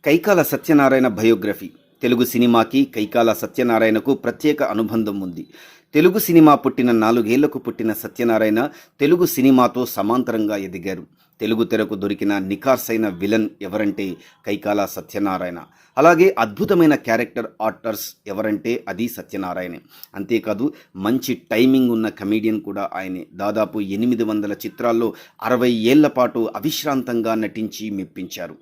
Kaikala Satyanarayana biography. Telugu సినిమాకి కైకాల సత్యనారాయణకు ప్రత్యేక అనుబంధం ఉంది. తెలుగు సినిమా పుట్టిన 4 ఏళ్లకు పుట్టిన సత్యనారాయణ తెలుగు సినిమాతో సమాంతరంగా ఎదిగారు. తెలుగు తెరకు దొరికిన నిఖార్సైన విలన్ ఎవరంటే కైకాల సత్యనారాయణ. అలాగే అద్భుతమైన క్యారెక్టర్ ఆర్టర్స్ ఎవరంటే అది సత్యనారాయణే. అంతేకాదు మంచి టైమింగ్ ఉన్న కమీడియన్ కూడా ఆయనే. దాదాపు 800 చిత్రాల్లో 60 ఏళ్ల పాటు అవిశ్రాంతంగా నటించి మెప్పించారు.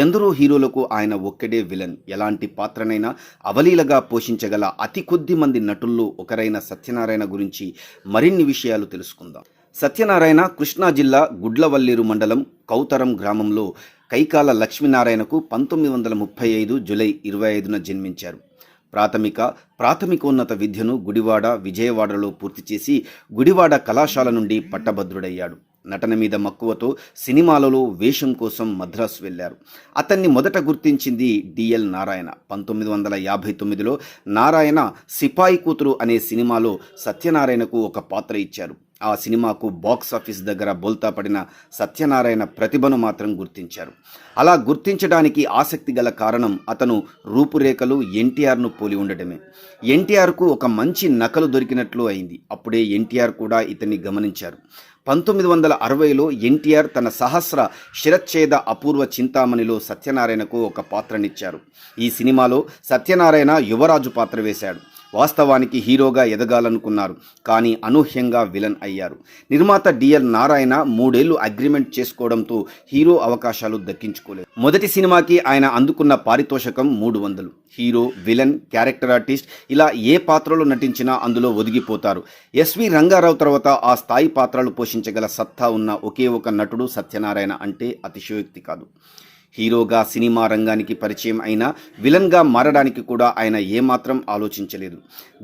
ఎందరో హీరోలకు ఆయన ఒక్కడే విలన్. ఎలాంటి పాత్రనైనా అవలీలగా పోషించగల అతి కొద్ది మంది నటుల్లో ఒకరైన సత్యనారాయణ గురించి మరిన్ని విషయాలు తెలుసుకుందాం. సత్యనారాయణ కృష్ణా జిల్లా గుడ్లవల్లేరు మండలం కౌతరం గ్రామంలో కైకాల లక్ష్మీనారాయణకు 1935 జూలై 25న జన్మించారు. ప్రాథమికోన్నత విద్యను గుడివాడ, విజయవాడలో పూర్తి చేసి గుడివాడ కళాశాల నుండి పట్టభద్రుడయ్యాడు. నటన మీద మక్కువతో సినిమాలలో వేషం కోసం మద్రాసు వెళ్లారు. అతన్ని మొదట గుర్తించింది డిఎల్ నారాయణ. 1959లో నారాయణ సిపాయి కూతురు అనే సినిమాలో సత్యనారాయణకు ఒక పాత్ర ఇచ్చారు. ఆ సినిమాకు బాక్సాఫీస్ దగ్గర బోల్తా పడిన సత్యనారాయణ ప్రతిభను మాత్రం గుర్తించారు. అలా గుర్తించడానికి ఆసక్తి గల కారణం అతను రూపురేఖలు ఎన్టీఆర్ను పోలి ఉండటమే. ఎన్టీఆర్కు ఒక మంచి నకలు దొరికినట్లు అయింది. అప్పుడే ఎన్టీఆర్ కూడా ఇతన్ని గమనించారు. 1960లో ఎన్టీఆర్ తన సహస్ర శిరచ్ఛేద అపూర్వ చింతామణిలో సత్యనారాయణకు ఒక పాత్రనిచ్చారు. ఈ సినిమాలో సత్యనారాయణ యువరాజు పాత్ర వేశాడు. వాస్తవానికి హీరోగా ఎదగాలనుకున్నారు, కానీ అనూహ్యంగా విలన్ అయ్యారు. నిర్మాత డిఎల్ నారాయణ 3 ఏళ్లు అగ్రిమెంట్ చేసుకోవడంతో హీరో అవకాశాలు దక్కించుకోలేదు. మొదటి సినిమాకి ఆయన అందుకున్న పారితోషికం 300. హీరో, విలన్, క్యారెక్టర్ ఆర్టిస్ట్ ఇలా ఏ పాత్రలో నటించినా అందులో ఒదిగిపోతారు. ఎస్వి రంగారావు తర్వాత ఆ స్థాయి పాత్రలు పోషించగల సత్తా ఉన్న ఒకే ఒక నటుడు సత్యనారాయణ అంటే అతిశయోక్తి కాదు. హీరోగా సినిమా రంగానికి పరిచయం అయినా విలన్గా మారడానికి కూడా ఆయన ఏమాత్రం ఆలోచించలేదు.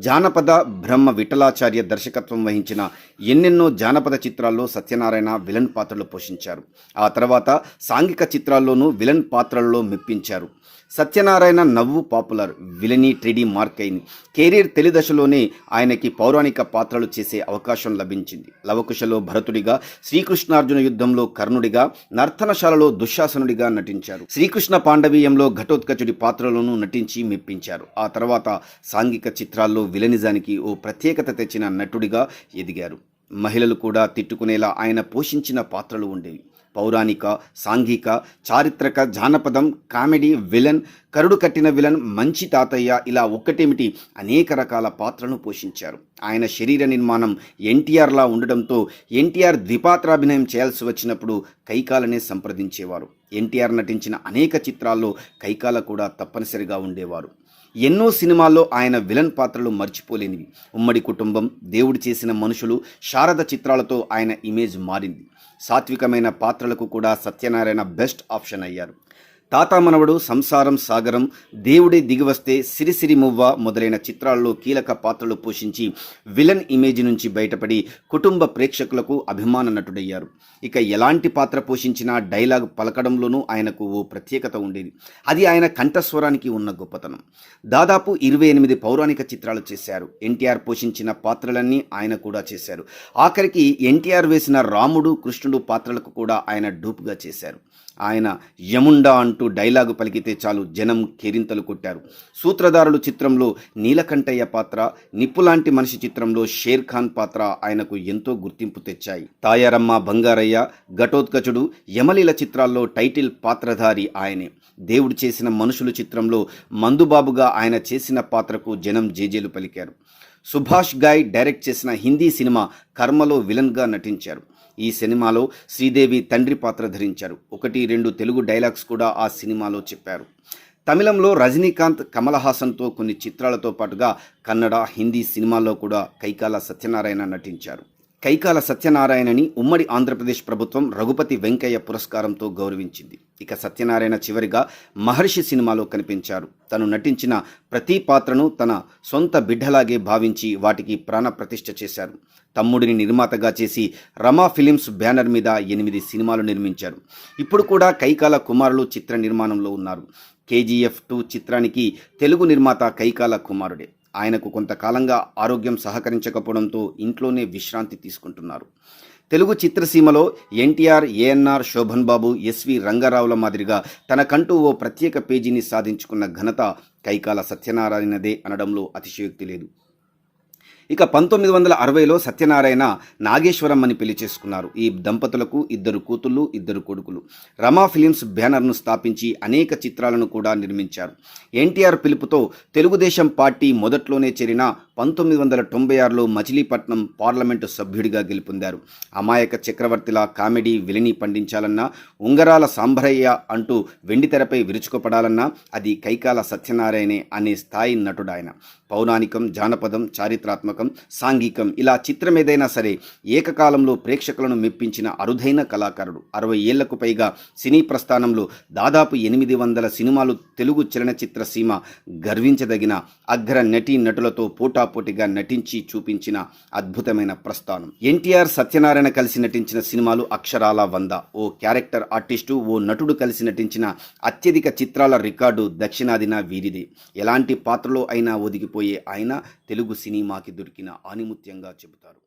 జానపద బ్రహ్మ విఠలాచార్య దర్శకత్వం వహించిన ఎన్నెన్నో జానపద చిత్రాల్లో సత్యనారాయణ విలన్ పాత్రలు పోషించారు. ఆ తర్వాత సాంఘిక చిత్రాల్లోనూ విలన్ పాత్రల్లో మెప్పించారు. సత్యనారాయణ నవ్వు పాపులర్, విలనీ ట్రెడీ మార్క్ అయింది. కెరీర్ తొలి దశలోనే ఆయనకి పౌరాణిక పాత్రలు చేసే అవకాశం లభించింది. లవకుశలో భరతుడిగా, శ్రీకృష్ణార్జున యుద్ధంలో కర్ణుడిగా, నర్తనశాలలో దుశ్శాసనుడిగా నటించారు. శ్రీకృష్ణ పాండవీయంలో ఘటోత్కచుడి పాత్రలను నటించి మెప్పించారు. ఆ తర్వాత సాంఘిక చిత్రాల్లో విలనిజానికి ఓ ప్రత్యేకత తెచ్చిన నటుడిగా ఎదిగారు. మహిళలు కూడా తిట్టుకునేలా ఆయన పోషించిన పాత్రలు ఉండేవి. పౌరాణిక, సాంఘిక, చారిత్రక, జానపదం, కామెడీ, విలన్, కరుడు కట్టిన విలన్, మంచి తాతయ్య ఇలా ఒక్కటేమిటి అనేక రకాల పాత్రలను పోషించారు. ఆయన శరీర నిర్మాణం ఎన్టీఆర్లా ఉండడంతో ఎన్టీఆర్ ద్విపాత్రాభినయం చేయాల్సి వచ్చినప్పుడు కైకాలనే సంప్రదించేవారు. ఎన్టీఆర్ నటించిన అనేక చిత్రాల్లో కైకాల కూడా తప్పనిసరిగా ఉండేవారు. ఎన్నో సినిమాల్లో ఆయన విలన్ పాత్రలు మర్చిపోలేనివి. ఉమ్మడి కుటుంబం, దేవుడు చేసిన మనుషులు, శారద చిత్రాలతో ఆయన ఇమేజ్ మారింది. సాత్వికమైన పాత్రలకు కూడా సత్యనారాయణ బెస్ట్ ఆప్షన్ అయ్యారు. తాతామనవడు, సంసారం సాగరం, దేవుడే దిగివస్తే, సిరిసిరి మువ్వ మొదలైన చిత్రాల్లో కీలక పాత్రలు పోషించి విలన్ ఇమేజ్ నుంచి బయటపడి కుటుంబ ప్రేక్షకులకు అభిమాన నటుడయ్యారు. ఇక ఎలాంటి పాత్ర పోషించినా డైలాగ్ పలకడంలోనూ ఆయనకు ఓ ప్రత్యేకత ఉండేది. అది ఆయన కంఠస్వరానికి ఉన్న గొప్పతనం. దాదాపు 28 పౌరాణిక చిత్రాలు చేశారు. ఎన్టీఆర్ పోషించిన పాత్రలన్నీ ఆయన కూడా చేశారు. ఆఖరికి ఎన్టీఆర్ వేసిన రాముడు, కృష్ణుడు పాత్రలకు కూడా ఆయన డూపుగా చేశారు. ఆయన యముండా అంటూ డైలాగు పలికితే చాలు జనం కేరింతలు కొట్టారు. సూత్రధారులు చిత్రంలో నీలకంఠయ్య పాత్ర, నిప్పులాంటి మనిషి చిత్రంలో షేర్ ఖాన్ పాత్ర ఆయనకు ఎంతో గుర్తింపు తెచ్చాయి. తాయారమ్మ, బంగారయ్య, ఘటోత్కచుడు, యమలీల చిత్రాల్లో టైటిల్ పాత్రధారి ఆయనే. దేవుడు చేసిన మనుషులు చిత్రంలో మందుబాబుగా ఆయన చేసిన పాత్రకు జనం జేజేలు పలికారు. సుభాష్ గాయ్ డైరెక్ట్ చేసిన హిందీ సినిమా కర్మలో విలన్గా నటించారు. ఈ సినిమాలో శ్రీదేవి తండ్రి పాత్ర ధరించారు. 1-2 తెలుగు డైలాగ్స్ కూడా ఆ సినిమాలో చెప్పారు. తమిళంలో రజనీకాంత్, కమల్ హాసన్తో కొన్ని చిత్రాలతో పాటుగా కన్నడ, హిందీ సినిమాల్లో కూడా కైకాల సత్యనారాయణ నటించారు. కైకాల సత్యనారాయణని ఉమ్మడి ఆంధ్రప్రదేశ్ ప్రభుత్వం రఘుపతి వెంకయ్య పురస్కారంతో గౌరవించింది. ఇక సత్యనారాయణ చివరిగా మహర్షి సినిమాలో కనిపించారు. తను నటించిన ప్రతి పాత్రను తన సొంత బిడ్డలాగే భావించి వాటికి ప్రాణ ప్రతిష్ఠ చేశారు. తమ్ముడిని నిర్మాతగా చేసి రమా ఫిలిమ్స్ బ్యానర్ మీద 8 సినిమాలు నిర్మించారు. ఇప్పుడు కూడా కైకాల కుమారులు చిత్ర నిర్మాణంలో ఉన్నారు. KGF 2 చిత్రానికి తెలుగు నిర్మాత కైకాల కుమారుడే. ఆయనకు కొంతకాలంగా ఆరోగ్యం సహకరించకపోవడంతో ఇంట్లోనే విశ్రాంతి తీసుకుంటున్నారు. తెలుగు చిత్రసీమలో ఎన్టీఆర్, ఏఎన్ఆర్, శోభన్ బాబు, ఎస్వి రంగారావుల మాదిరిగా తనకంటూ ఓ ప్రత్యేక పేజీని సాధించుకున్న ఘనత కైకాల సత్యనారాయణదే అనడంలో అతిశయోక్తి లేదు. ఇక 1960లో సత్యనారాయణ నాగేశ్వరమ్మని పెళ్లి చేసుకున్నారు. ఈ దంపతులకు 2 కూతుళ్ళు, 2 కొడుకులు. రమా ఫిలిమ్స్ బ్యానర్ను స్థాపించి అనేక చిత్రాలను కూడా నిర్మించారు. ఎన్టీఆర్ పిలుపుతో తెలుగుదేశం పార్టీ మొదట్లోనే చేరిన 1996లో మచిలీపట్నం పార్లమెంటు సభ్యుడిగా గెలుపొందారు. అమాయక చక్రవర్తిలా కామెడీ విలని పండించాలన్నా, ఉంగరాల సాంబరయ్య అంటూ వెండితెరపై విరుచుకుపడాలన్నా అది కైకాల సత్యనారాయణే అనే స్థాయి నటుడాయన. పౌరాణికం, జానపదం, చారిత్రాత్మకం, సాంఘికం ఇలా చిత్రమేదైనా సరే ఏకకాలంలో ప్రేక్షకులను మెప్పించిన అరుదైన కళాకారుడు. 60 ఏళ్లకు పైగా సినీ ప్రస్థానంలో దాదాపు 800 సినిమాలు తెలుగు చలనచిత్ర సీమ గర్వించదగిన అగ్ర నటీ నటులతో పోటాపోటీగా నటించి చూపించిన అద్భుతమైన ప్రస్థానం. ఎన్టీఆర్, సత్యనారాయణ కలిసి నటించిన సినిమాలు అక్షరాల 100. ఓ క్యారెక్టర్ ఆర్టిస్టు, ఓ నటుడు కలిసి నటించిన అత్యధిక చిత్రాల రికార్డు దక్షిణాదిన వీరిదే. ఎలాంటి పాత్రలో అయినా ఒదిగిపోయే ఆయన తెలుగు సినిమాకి దొరికిన ఆణిముత్యంగా చెబుతారు.